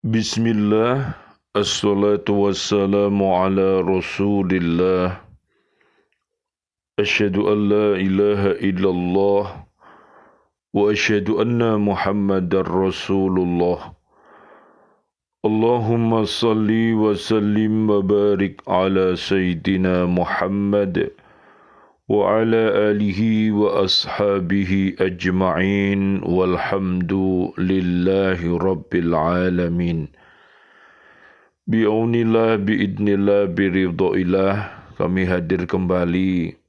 Bismillah, assalatu wassalamu ala rasulillah, asyhadu an la ilaha illallah, wa asyhadu anna muhammadar rasulullah. Allahumma salli wa sallim wa barik ala sayyidina Muhammad wa ala alihi wa ashabihi ajma'in walhamdu lillahi rabbil alamin. Bi'aunillah, bi'idnillah, biridhoillah, kami hadir kembali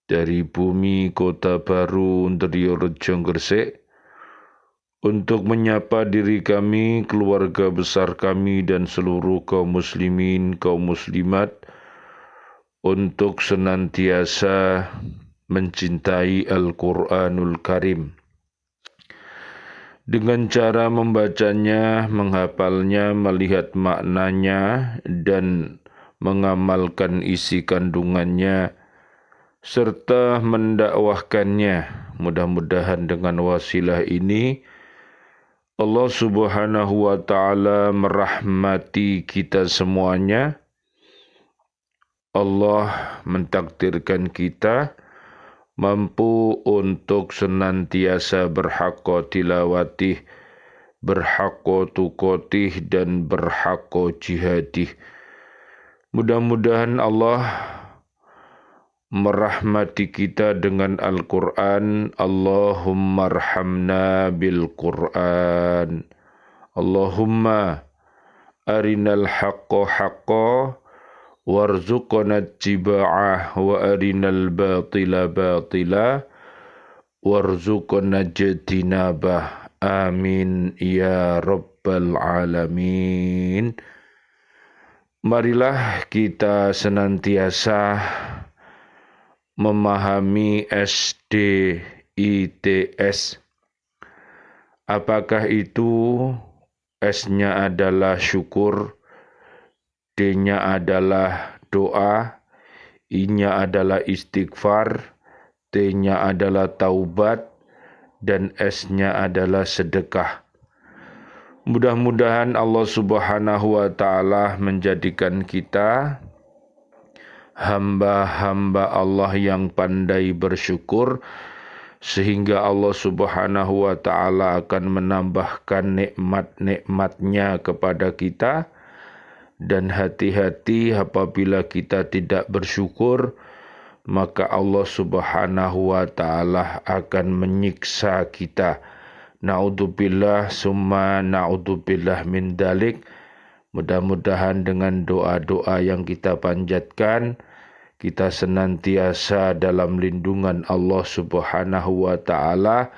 dari bumi kota baru Ndriyorejo Gresik untuk menyapa diri kami, keluarga besar kami dan seluruh kaum muslimin, kaum muslimat untuk senantiasa mencintai Al-Quranul Karim dengan cara membacanya, menghafalnya, melihat maknanya, dan mengamalkan isi kandungannya, serta mendakwahkannya. Mudah-mudahan dengan wasilah ini, Allah Subhanahu wa Ta'ala merahmati kita semuanya. Allah mentakdirkan kita mampu untuk senantiasa berhaqqa tilawatih, berhaqqa tuqatih, dan berhaqqa jihadih. Mudah-mudahan Allah merahmati kita dengan Al-Quran. Allahumma arhamna bil-Quran. Allahumma arinal haqqa haqqa warzuqna ittiba'ah wa arinal batila batila warzuqna ijtinabah. Amin ya rabbal alamin. Marilah kita senantiasa memahami SDITS. Apakah itu? S-nya adalah syukur, D-nya adalah doa, I-nya adalah istighfar, T-nya adalah taubat, dan S-nya adalah sedekah. Mudah-mudahan Allah Subhanahu wa Ta'ala menjadikan kita hamba-hamba Allah yang pandai bersyukur, sehingga Allah Subhanahu wa Ta'ala akan menambahkan nikmat-nikmatnya kepada kita. Dan hati-hati apabila kita tidak bersyukur, maka Allah Subhanahu wa Ta'ala akan menyiksa kita. Na'udzubillah summa na'udzubillah min dalik. Mudah-mudahan dengan doa-doa yang kita panjatkan, kita senantiasa dalam lindungan Allah Subhanahu wa Ta'ala.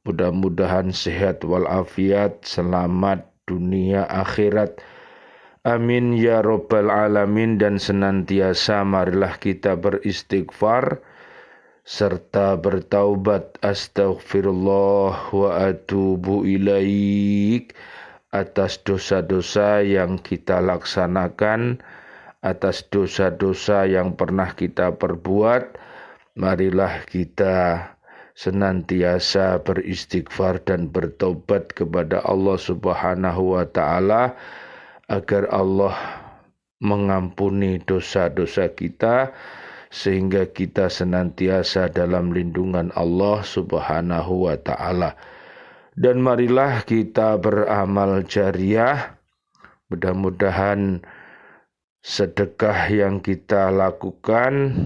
Mudah-mudahan sehat walafiat, selamat dunia akhirat. Amin ya rabbal alamin. Dan senantiasa marilah kita beristighfar serta bertaubat. Astaghfirullah wa atubu ilaik atas dosa-dosa yang kita laksanakan, atas dosa-dosa yang pernah kita perbuat. Marilah kita senantiasa beristighfar dan bertaubat kepada Allah Subhanahu wa Ta'ala, agar Allah mengampuni dosa-dosa kita, sehingga kita senantiasa dalam lindungan Allah Subhanahu wa Ta'ala. Dan marilah kita beramal jariah. Mudah-mudahan sedekah yang kita lakukan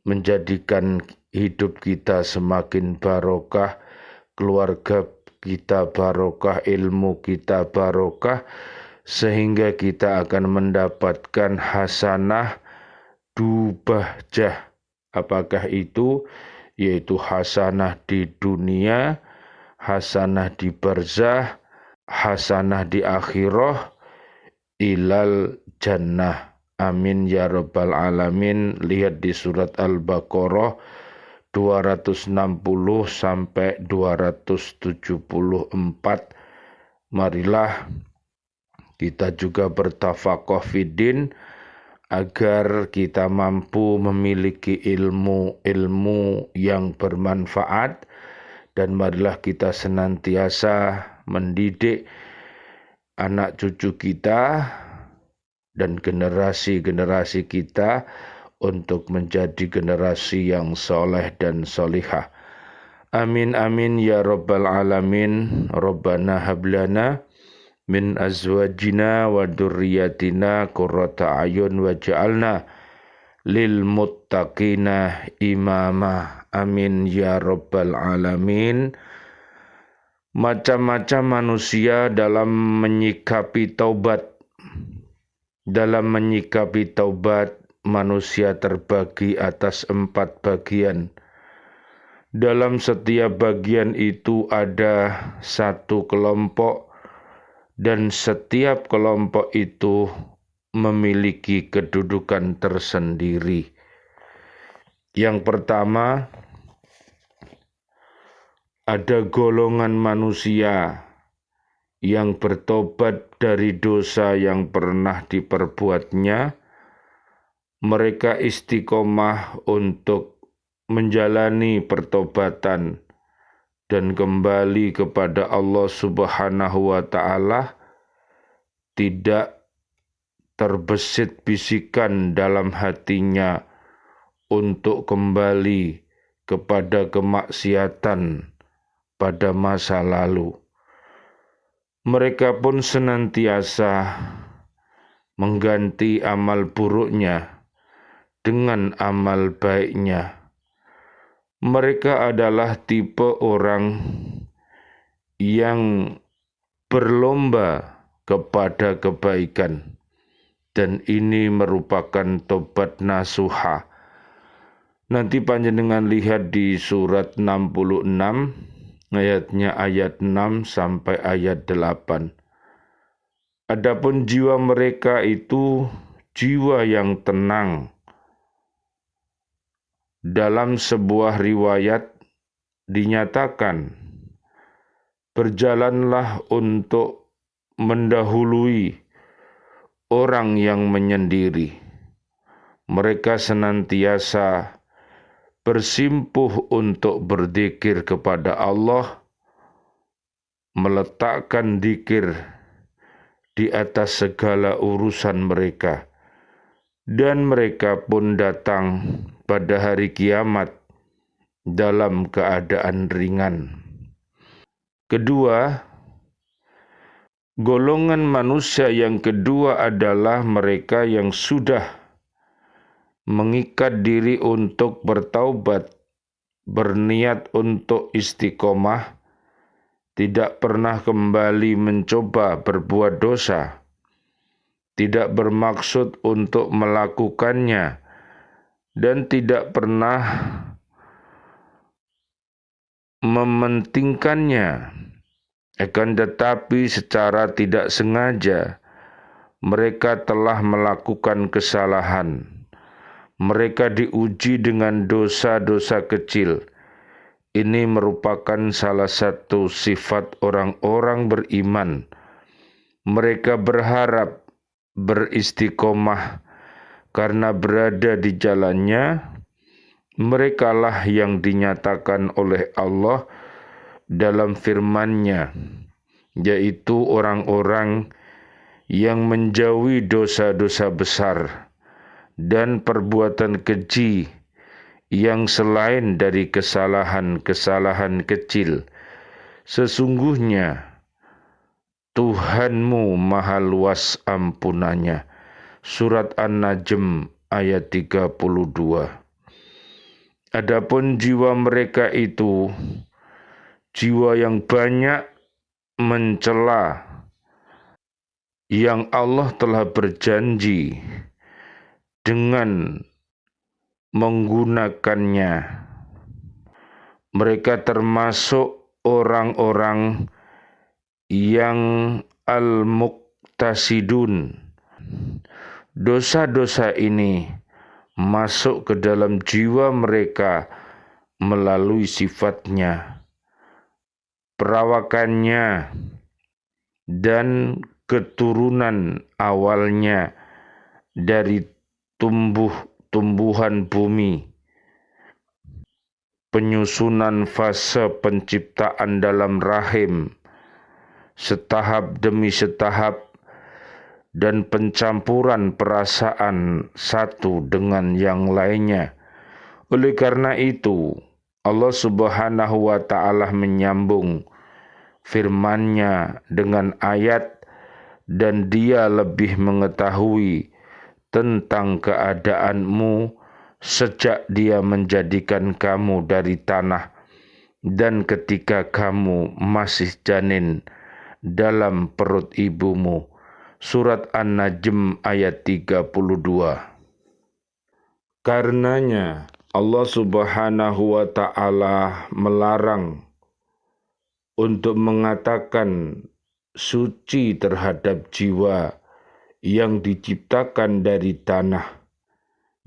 menjadikan hidup kita semakin barokah, keluarga kita barokah, ilmu kita barokah, sehingga kita akan mendapatkan hasanah dubahjah. Apakah itu? Yaitu hasanah di dunia, hasanah di barzah, hasanah di akhirah, ilal jannah. Amin ya rabbal alamin. Lihat di surat Al-Baqarah 260 sampai 274. Marilah kita juga bertafaqoh fiddin agar kita mampu memiliki ilmu yang bermanfaat, dan marilah kita senantiasa mendidik anak cucu kita dan generasi-generasi kita untuk menjadi generasi yang soleh dan solihah. Amin amin ya rabbal alamin. Rabbana hablana min azwajina wa dzurriyyatina qurrata a'yun waj'alna lil muttaqina imama. Amin ya rabbal alamin. Macam-macam manusia dalam menyikapi taubat. Dalam menyikapi taubat, manusia terbagi atas 4 bagian. Dalam setiap bagian itu ada satu kelompok, dan setiap kelompok itu memiliki kedudukan tersendiri. Yang pertama, ada golongan manusia yang bertobat dari dosa yang pernah diperbuatnya. Mereka istiqomah untuk menjalani pertobatan dan kembali kepada Allah Subhanahu wa Ta'ala, tidak terbesit bisikan dalam hatinya untuk kembali kepada kemaksiatan pada masa lalu. Mereka pun senantiasa mengganti amal buruknya dengan amal baiknya. Mereka adalah tipe orang yang berlomba kepada kebaikan, dan ini merupakan tobat nasuha. Nanti panjenengan lihat di surat 66, ayatnya ayat 6 sampai ayat 8. Adapun jiwa mereka itu jiwa yang tenang. Dalam sebuah riwayat dinyatakan, berjalanlah untuk mendahului orang yang menyendiri. Mereka senantiasa bersimpuh untuk berzikir kepada Allah, meletakkan zikir di atas segala urusan mereka, dan mereka pun datang pada hari kiamat dalam keadaan ringan. Kedua, golongan manusia yang kedua adalah mereka yang sudah mengikat diri untuk bertaubat, berniat untuk istiqomah, tidak pernah kembali mencoba berbuat dosa, tidak bermaksud untuk melakukannya, dan tidak pernah mementingkannya. Akan tetapi secara tidak sengaja mereka telah melakukan kesalahan. Mereka diuji dengan dosa-dosa kecil. Ini merupakan salah satu sifat orang-orang beriman. Mereka berharap beristiqomah karena berada di jalannya. Merekalah yang dinyatakan oleh Allah dalam firman-Nya, yaitu orang-orang yang menjauhi dosa-dosa besar dan perbuatan keji yang selain dari kesalahan-kesalahan kecil. Sesungguhnya Tuhanmu maha luas ampunannya. Surat An-Najm ayat 32. Adapun jiwa mereka itu jiwa yang banyak mencela yang Allah telah berjanji dengan menggunakannya. Mereka termasuk orang-orang yang al-muqtasidun. Dosa-dosa ini masuk ke dalam jiwa mereka melalui sifatnya, perawakannya, dan keturunan awalnya dari tumbuhan bumi, penyusunan fase penciptaan dalam rahim, setahap demi setahap, dan pencampuran perasaan satu dengan yang lainnya. Oleh karena itu, Allah Subhanahu wa Ta'ala menyambung firman-Nya dengan ayat, dan Dia lebih mengetahui tentang keadaanmu sejak Dia menjadikan kamu dari tanah dan ketika kamu masih janin dalam perut ibumu. Surat An-Najm ayat 32. Karenanya Allah Subhanahu wa Ta'ala melarang untuk mengatakan suci terhadap jiwa yang diciptakan dari tanah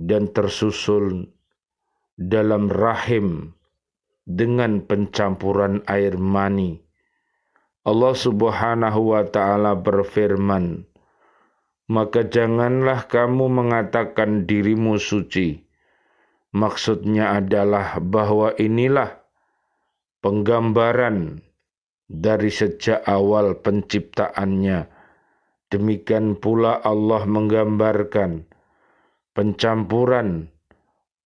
dan tersusun dalam rahim dengan pencampuran air mani. Allah Subhanahu wa Ta'ala berfirman, "Maka janganlah kamu mengatakan dirimu suci." Maksudnya adalah bahwa inilah penggambaran dari sejak awal penciptaannya. Demikian pula Allah menggambarkan pencampuran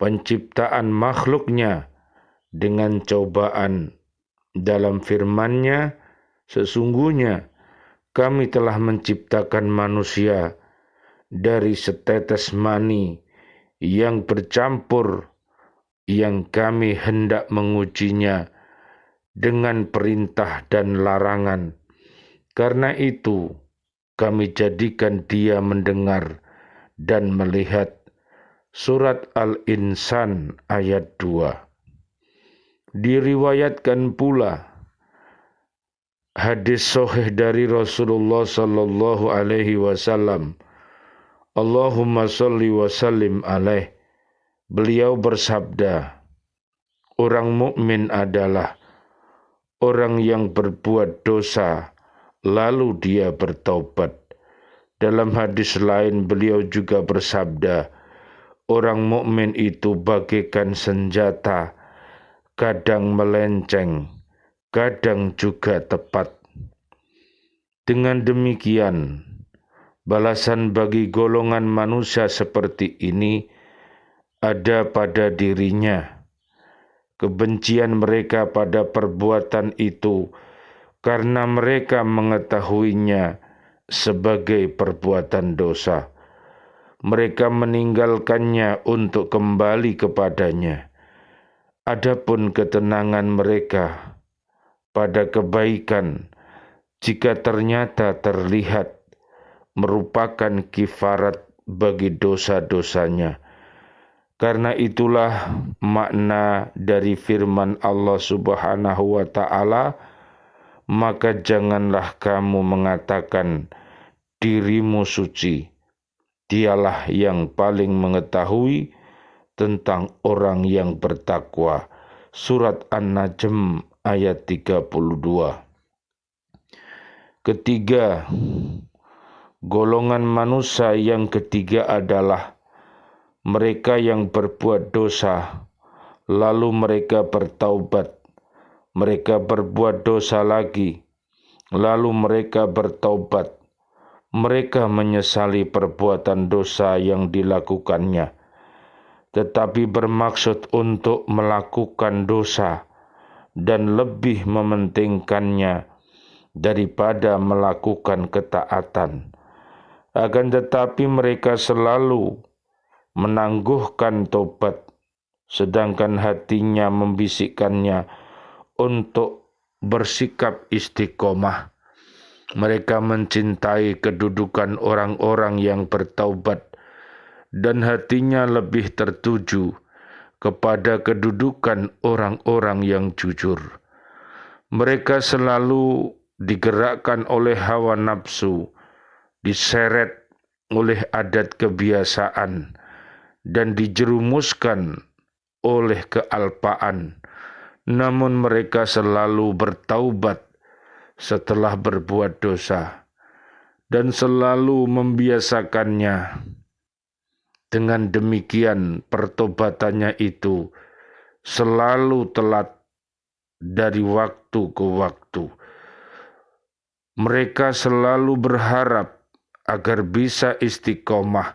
penciptaan makhluknya dengan cobaan dalam firman-Nya, "Sesungguhnya kami telah menciptakan manusia dari setetes mani yang bercampur, yang kami hendak mengujinya dengan perintah dan larangan. Karena itu kami jadikan dia mendengar dan melihat." Surat Al-Insan ayat 2. Diriwayatkan pula hadis sahih dari Rasulullah sallallahu alaihi wasallam, Allahumma sholli wa sallim alaih. Beliau bersabda, orang mukmin adalah orang yang berbuat dosa lalu dia bertaubat. Dalam hadis lain beliau juga bersabda, orang mukmin itu bagaikan senjata, kadang melenceng, kadang juga tepat. Dengan demikian, balasan bagi golongan manusia seperti ini ada pada dirinya. Kebencian mereka pada perbuatan itu karena mereka mengetahuinya sebagai perbuatan dosa. Mereka meninggalkannya untuk kembali kepadanya. Adapun ketenangan mereka pada kebaikan, jika ternyata terlihat, merupakan kifarat bagi dosa-dosanya. Karena itulah makna dari firman Allah Subhanahu wa Ta'ala, maka janganlah kamu mengatakan dirimu suci. Dialah yang paling mengetahui tentang orang yang bertakwa. Surat An-Najm ayat 32. Ketiga, golongan manusia yang ketiga adalah mereka yang berbuat dosa, lalu mereka bertaubat. Mereka berbuat dosa lagi, lalu mereka bertaubat. Mereka menyesali perbuatan dosa yang dilakukannya, tetapi bermaksud untuk melakukan dosa dan lebih mementingkannya daripada melakukan ketaatan. Akan tetapi mereka selalu menangguhkan tobat, sedangkan hatinya membisikkannya untuk bersikap istiqomah. Mereka mencintai kedudukan orang-orang yang bertaubat dan hatinya lebih tertuju kepada kedudukan orang-orang yang jujur. Mereka selalu digerakkan oleh hawa nafsu, diseret oleh adat kebiasaan, dan dijerumuskan oleh kealpaan. Namun mereka selalu bertaubat setelah berbuat dosa dan selalu membiasakannya. Dengan demikian pertobatannya itu selalu telat dari waktu ke waktu. Mereka selalu berharap agar bisa istiqomah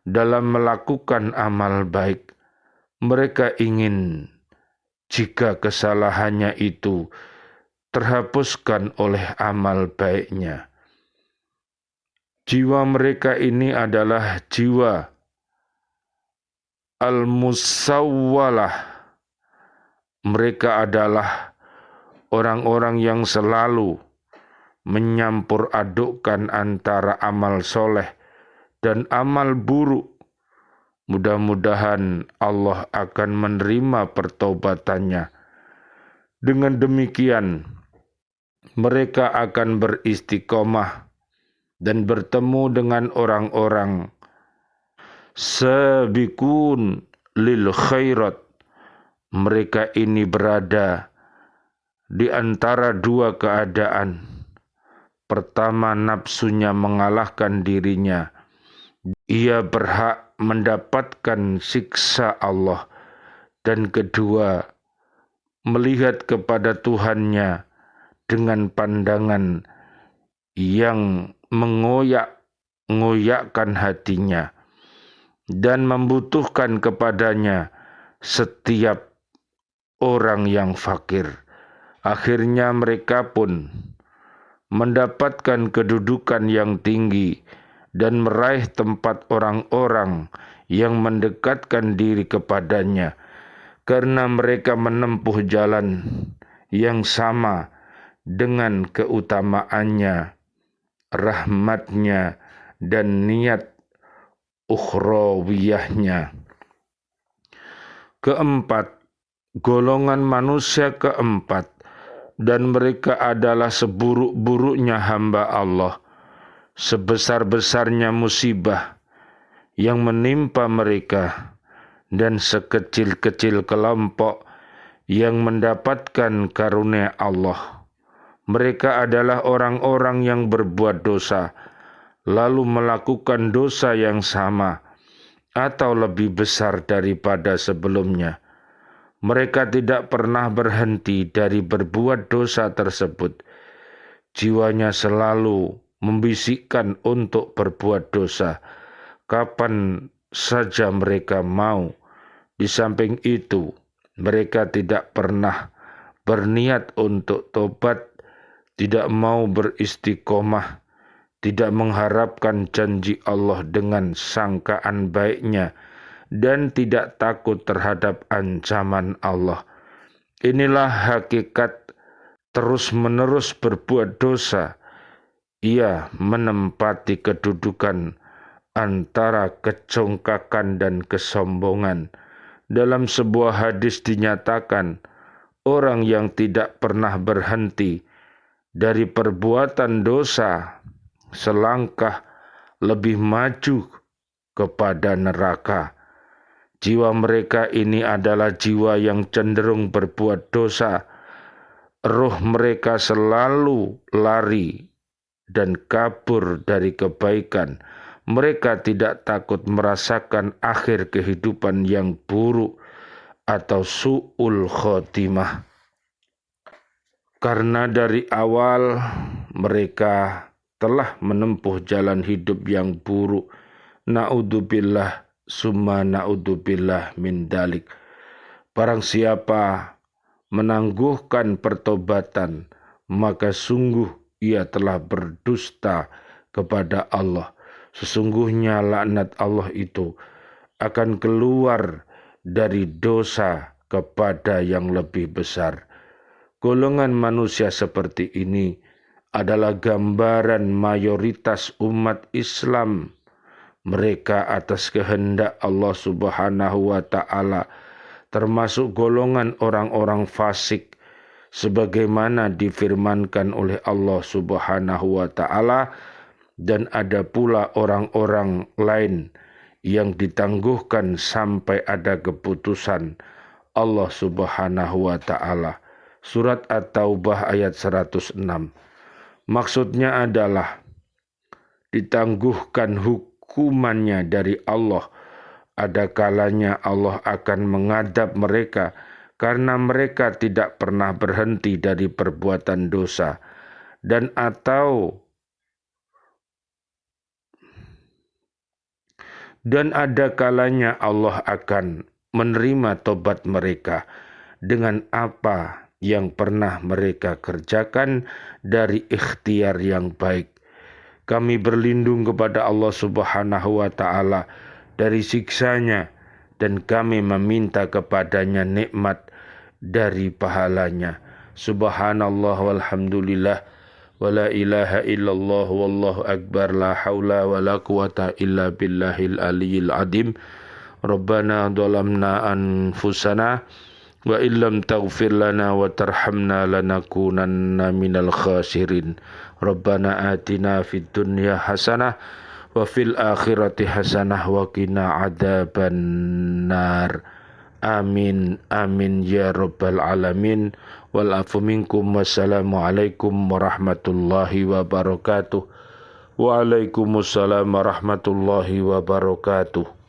dalam melakukan amal baik. Mereka ingin jika kesalahannya itu terhapuskan oleh amal baiknya. Jiwa mereka ini adalah jiwa al-musawwalah. Mereka adalah orang-orang yang selalu menyampur adukkan antara amal soleh dan amal buruk. Mudah-mudahan Allah akan menerima pertaubatannya. Dengan demikian, mereka akan beristiqomah dan bertemu dengan orang-orang sabiqun lil khairat. Mereka ini berada di antara dua keadaan. Pertama, nafsunya mengalahkan dirinya. Ia berhak mendapatkan siksa Allah. Dan kedua, melihat kepada Tuhannya dengan pandangan yang mengoyak-ngoyakkan hatinya dan membutuhkan kepadanya setiap orang yang fakir. Akhirnya mereka pun mendapatkan kedudukan yang tinggi dan meraih tempat orang-orang yang mendekatkan diri kepadanya karena mereka menempuh jalan yang sama dengan keutamaannya, rahmatnya, dan niat ukhrawiyahnya. Keempat, golongan manusia keempat, dan mereka adalah seburuk-buruknya hamba Allah, sebesar-besarnya musibah yang menimpa mereka, dan sekecil-kecil kelompok yang mendapatkan karunia Allah. Mereka adalah orang-orang yang berbuat dosa, lalu melakukan dosa yang sama atau lebih besar daripada sebelumnya. Mereka tidak pernah berhenti dari berbuat dosa tersebut. Jiwanya selalu membisikkan untuk berbuat dosa kapan saja mereka mau. Di samping itu, mereka tidak pernah berniat untuk tobat, tidak mau beristiqomah, tidak mengharapkan janji Allah dengan sangkaan baiknya, dan tidak takut terhadap ancaman Allah. Inilah hakikat terus-menerus berbuat dosa. Ia menempati kedudukan antara kecongkakan dan kesombongan. Dalam sebuah hadis dinyatakan, orang yang tidak pernah berhenti dari perbuatan dosa selangkah lebih maju kepada neraka. Jiwa mereka ini adalah jiwa yang cenderung berbuat dosa. Roh mereka selalu lari dan kabur dari kebaikan. Mereka tidak takut merasakan akhir kehidupan yang buruk atau su'ul khotimah. Karena dari awal mereka telah menempuh jalan hidup yang buruk. Na'udzubillah summa na'udzubillah min dalik. Barang siapa menangguhkan pertobatan, maka sungguh ia telah berdusta kepada Allah. Sesungguhnya laknat Allah itu akan keluar dari dosa kepada yang lebih besar. Golongan manusia seperti ini adalah gambaran mayoritas umat Islam. Mereka atas kehendak Allah Subhanahu wa ta'ala, termasuk golongan orang-orang fasik, sebagaimana difirmankan oleh Allah Subhanahu wa ta'ala, dan ada pula orang-orang lain yang ditangguhkan sampai ada keputusan Allah Subhanahu wa ta'ala. Surat At-Taubah ayat 106. Maksudnya adalah ditangguhkan hukumannya dari Allah. Ada kalanya Allah akan mengadab mereka karena mereka tidak pernah berhenti dari perbuatan dosa. dan ada kalanya Allah akan menerima tobat mereka dengan apa yang pernah mereka kerjakan dari ikhtiar yang baik. Kami berlindung kepada Allah Subhanahu wa Ta'ala dari siksanya, dan kami meminta kepadanya nikmat dari pahalanya. Subhanallah walhamdulillah wa la ilaha illallah wallahu akbar, la hawla wa la quwata illa billahil aliyyil adim. Rabbana dhalamna anfusana wa illam taghfir lana wa tarhamna lanakunanna minal khasirin. Rabbana atina fid dunya hasanah wa fil akhirati hasanah wa qina adzabannar. Amin amin ya rabbal alamin. Wal afu minkum. Wassalamualaikum warahmatullahi wabarakatuh. Waalaikumsalam warahmatullahi wabarakatuh.